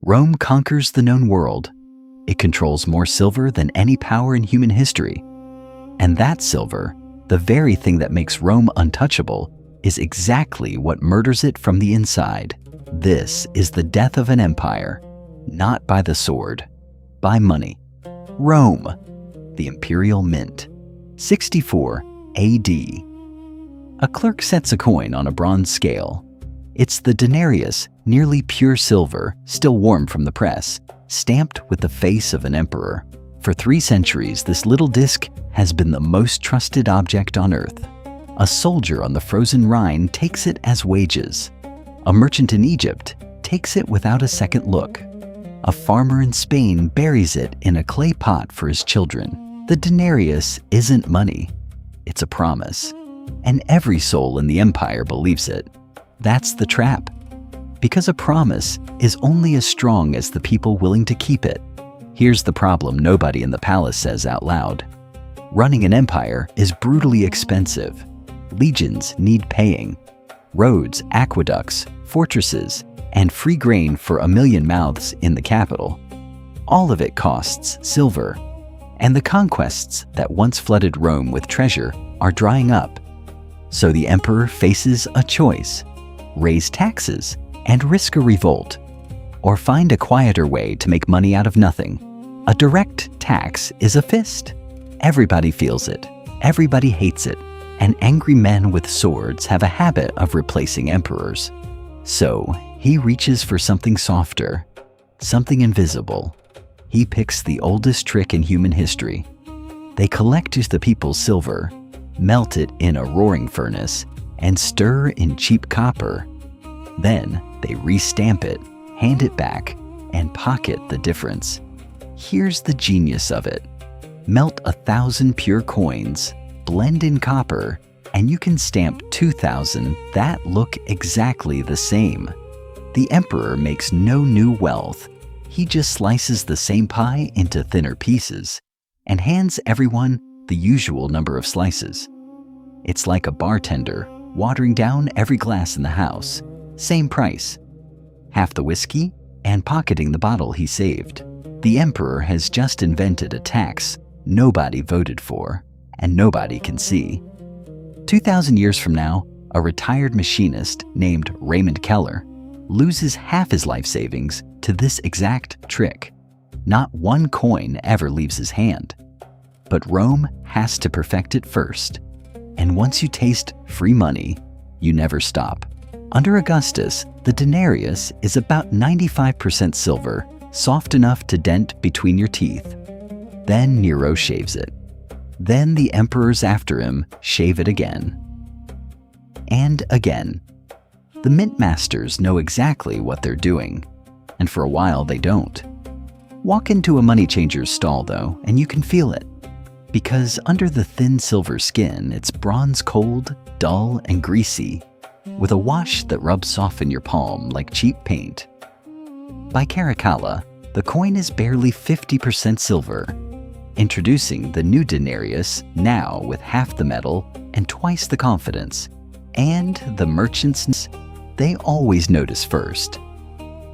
Rome conquers the known world. It controls more silver than any power in human history. And that silver, the very thing that makes Rome untouchable, is exactly what murders it from the inside. This is the death of an empire, not by the sword, by money. Rome, the imperial mint. 64 AD. A clerk sets a coin on a bronze scale. It's the denarius, nearly pure silver, still warm from the press, stamped with the face of an emperor. For 3 centuries, this little disc has been the most trusted object on earth. A soldier on the frozen Rhine takes it as wages. A merchant in Egypt takes it without a second look. A farmer in Spain buries it in a clay pot for his children. The denarius isn't money, it's a promise. And every soul in the empire believes it. That's the trap. Because a promise is only as strong as the people willing to keep it. Here's the problem nobody in the palace says out loud. Running an empire is brutally expensive. Legions need paying. Roads, aqueducts, fortresses, and free grain for 1 million mouths in the capital. All of it costs silver. And the conquests that once flooded Rome with treasure are drying up. So the emperor faces a choice: raise taxes and risk a revolt, or find a quieter way to make money out of nothing. A direct tax is a fist. Everybody feels it, everybody hates it, and angry men with swords have a habit of replacing emperors. So he reaches for something softer, something invisible. He picks the oldest trick in human history. They collect the people's silver, melt it in a roaring furnace, and stir in cheap copper. Then they restamp it, hand it back, and pocket the difference. Here's the genius of it. Melt 1,000 pure coins, blend in copper, and you can stamp 2,000 that look exactly the same. The emperor makes no new wealth. He just slices the same pie into thinner pieces and hands everyone the usual number of slices. It's like a bartender watering down every glass in the house. Same price. Half the whiskey and pocketing the bottle he saved. The emperor has just invented a tax nobody voted for and nobody can see. 2,000 years from now, a retired machinist named Raymond Keller loses half his life savings to this exact trick. Not one coin ever leaves his hand. But Rome has to perfect it first. And once you taste free money, you never stop. Under Augustus, the denarius is about 95% silver, soft enough to dent between your teeth. Then Nero shaves it. Then the emperors after him shave it again. And again. The mint masters know exactly what they're doing, and for a while they don't. Walk into a money changer's stall though, and you can feel it. Because under the thin silver skin, it's bronze cold, dull, and greasy, with a wash that rubs off in your palm like cheap paint. By Caracalla, the coin is barely 50% silver, introducing the new denarius now with half the metal and twice the confidence. And the merchants, they always notice first.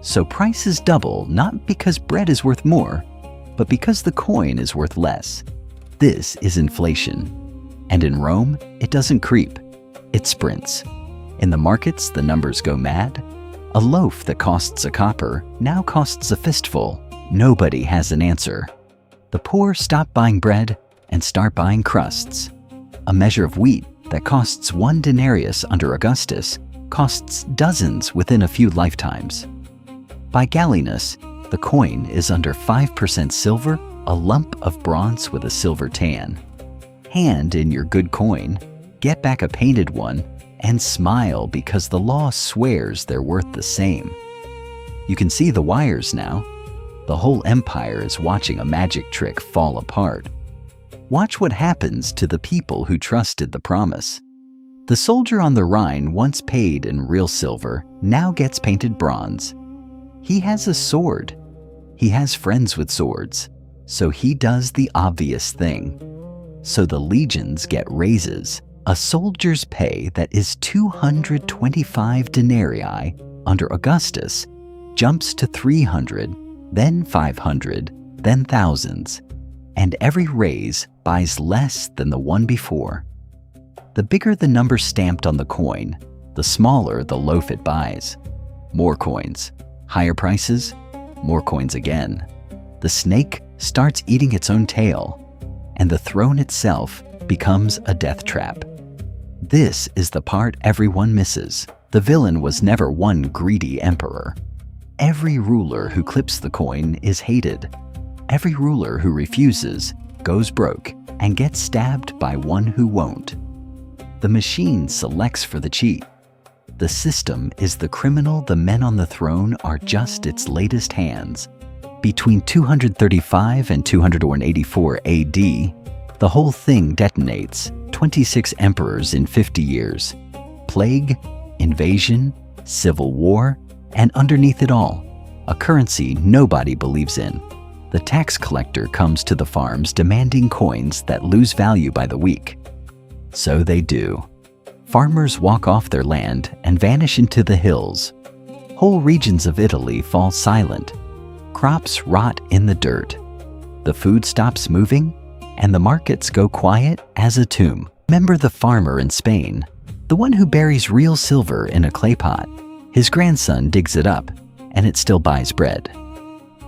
So prices double not because bread is worth more, but because the coin is worth less. This is inflation. And in Rome, it doesn't creep, it sprints. In the markets, the numbers go mad. A loaf that costs a copper now costs a fistful. Nobody has an answer. The poor stop buying bread and start buying crusts. A measure of wheat that costs 1 denarius under Augustus costs dozens within a few lifetimes. By Gallienus, the coin is under 5% silver, a lump of bronze with a silver tan. Hand in your good coin, get back a painted one, and smile because the law swears they're worth the same. You can see the wires now. The whole empire is watching a magic trick fall apart. Watch what happens to the people who trusted the promise. The soldier on the Rhine, once paid in real silver, now gets painted bronze. He has a sword. He has friends with swords. So he does the obvious thing. So the legions get raises. A soldier's pay that is 225 denarii under Augustus jumps to 300, then 500, then thousands, and every raise buys less than the one before. The bigger the number stamped on the coin, the smaller the loaf it buys. More coins, higher prices, more coins again. The snake starts eating its own tail, and the throne itself becomes a death trap. This is the part everyone misses. The villain was never one greedy emperor. Every ruler who clips the coin is hated. Every ruler who refuses goes broke and gets stabbed by one who won't. The machine selects for the cheat. The system is the criminal. The men on the throne are just its latest hands. Between 235 and 284 AD, the whole thing detonates. 26 emperors in 50 years. Plague, invasion, civil war, and underneath it all, a currency nobody believes in. The tax collector comes to the farms demanding coins that lose value by the week. So they do. Farmers walk off their land and vanish into the hills. Whole regions of Italy fall silent. Crops rot in the dirt. The food stops moving, and the markets go quiet as a tomb. Remember the farmer in Spain, the one who buries real silver in a clay pot. His grandson digs it up, and it still buys bread.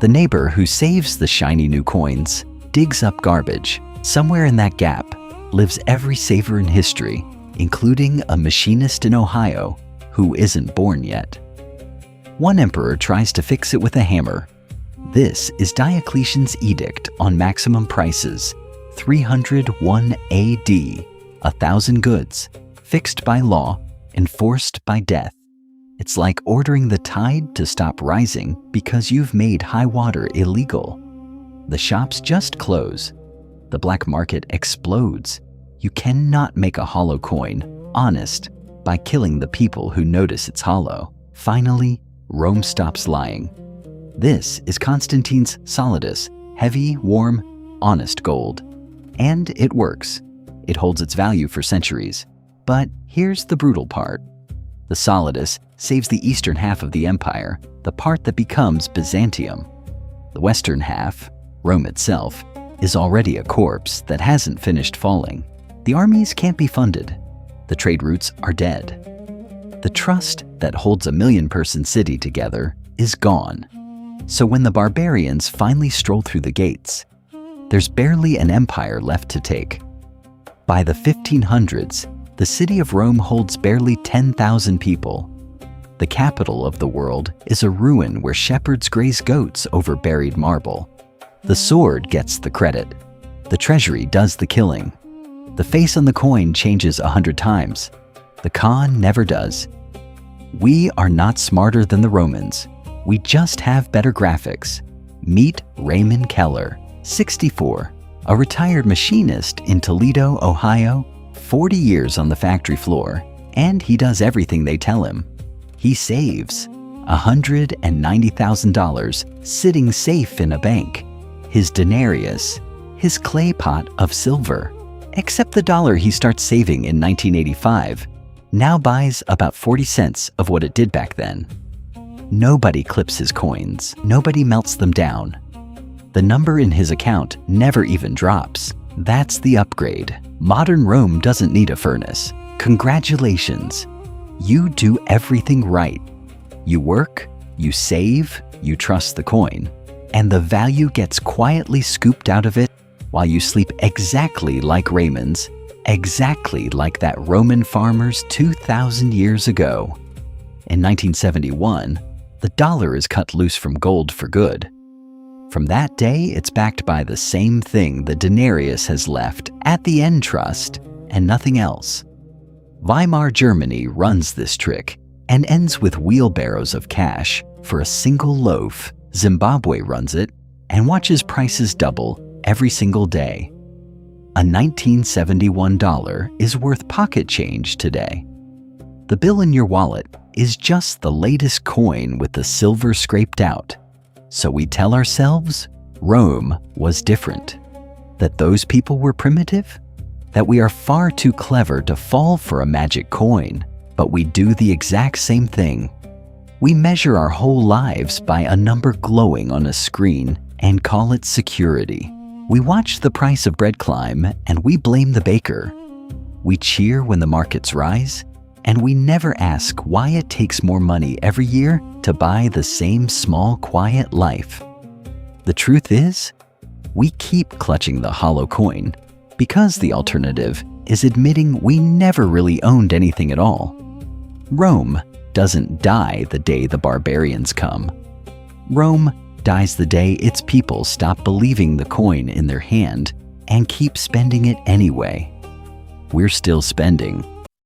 The neighbor who saves the shiny new coins digs up garbage. Somewhere in that gap lives every saver in history, including a machinist in Ohio who isn't born yet. One emperor tries to fix it with a hammer. This is Diocletian's edict on maximum prices, 301 AD, 1,000 goods, fixed by law, enforced by death. It's like ordering the tide to stop rising because you've made high water illegal. The shops just close. The black market explodes. You cannot make a hollow coin honest by killing the people who notice it's hollow. Finally, Rome stops lying. This is Constantine's solidus, heavy, warm, honest gold. And it works. It holds its value for centuries. But here's the brutal part. The solidus saves the eastern half of the empire, the part that becomes Byzantium. The western half, Rome itself, is already a corpse that hasn't finished falling. The armies can't be funded. The trade routes are dead. The trust that holds a million-person city together is gone. So when the barbarians finally stroll through the gates, there's barely an empire left to take. By the 1500s, the city of Rome holds barely 10,000 people. The capital of the world is a ruin where shepherds graze goats over buried marble. The sword gets the credit. The treasury does the killing. The face on the coin changes 100 times. The Khan never does. We are not smarter than the Romans. We just have better graphics. Meet Raymond Keller, 64, a retired machinist in Toledo, Ohio, 40 years on the factory floor, and he does everything they tell him. He saves $190,000 sitting safe in a bank. His denarius, his clay pot of silver, except the dollar he starts saving in 1985, now buys about 40 cents of what it did back then. Nobody clips his coins. Nobody melts them down. The number in his account never even drops. That's the upgrade. Modern Rome doesn't need a furnace. Congratulations. You do everything right. You work, you save, you trust the coin, and the value gets quietly scooped out of it while you sleep exactly like Raymond's, exactly like that Roman farmer's 2,000 years ago. In 1971, the dollar is cut loose from gold for good. From that day, it's backed by the same thing the denarius has left at the end trust and nothing else. Weimar Germany runs this trick and ends with wheelbarrows of cash for a single loaf. Zimbabwe runs it and watches prices double every single day. A 1971 dollar is worth pocket change today. The bill in your wallet is just the latest coin with the silver scraped out. So we tell ourselves Rome was different, that those people were primitive, that we are far too clever to fall for a magic coin, but we do the exact same thing. We measure our whole lives by a number glowing on a screen and call it security. We watch the price of bread climb and we blame the baker. We cheer when the markets rise, and we never ask why it takes more money every year to buy the same small, quiet life. The truth is, we keep clutching the hollow coin because the alternative is admitting we never really owned anything at all. Rome doesn't die the day the barbarians come. Rome dies the day its people stop believing the coin in their hand and keep spending it anyway. We're still spending,